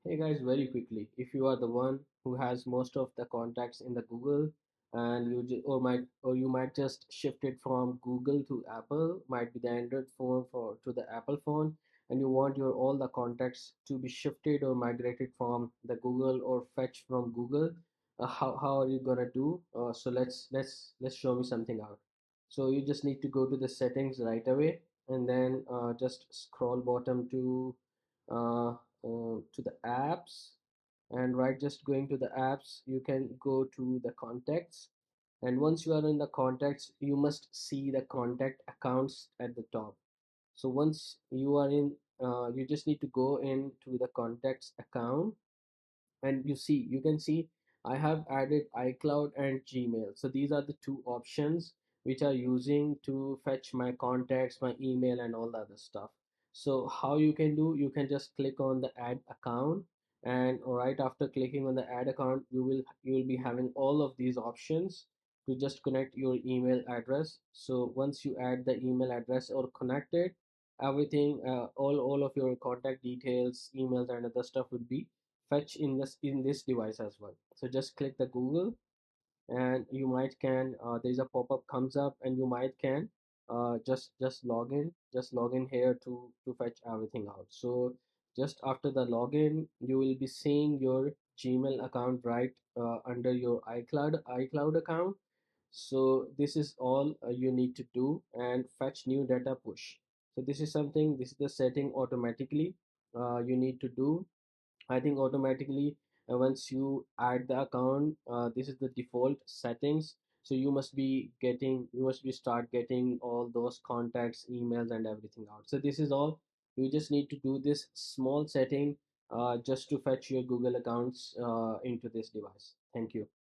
Hey guys, very quickly, if you are the one who has most of the contacts in the Google, and you might just shift it from Google to Apple, might be the Android phone for to the Apple phone, and you want your all the contacts to be shifted or migrated from the Google or fetch from Google. How are you gonna do? So let's show me something out. So you just need to go to the settings right away, and then just scroll bottom uh, to the apps, and right, just going to the apps, you can go to the contacts, and once you are in the contacts, you must see the contact accounts at the top. So once you are in, you just need to go into the contacts account, and you can see I have added iCloud and Gmail. So these are the two options which are using to fetch my contacts, my email, and all the other stuff. So how you can do, you can just click on the add account, and right after clicking on the add account, you will be having all of these options to just connect your email address. So once you add the email address or connect it, everything, all of your contact details, emails, and other stuff would be fetch in this device as well. So just click the Google, and you might can, there's a pop-up comes up, and you might can just log in here to fetch everything out. So just after the login, you will be seeing your Gmail account right under your iCloud account. So this is all you need to do, and fetch new data push. So this is the setting automatically you need to do. I think automatically, once you add the account, this is the default settings. So you must be start getting all those contacts, emails, and everything out. So this is all. You just need to do this small setting just to fetch your Google accounts into this device. Thank you.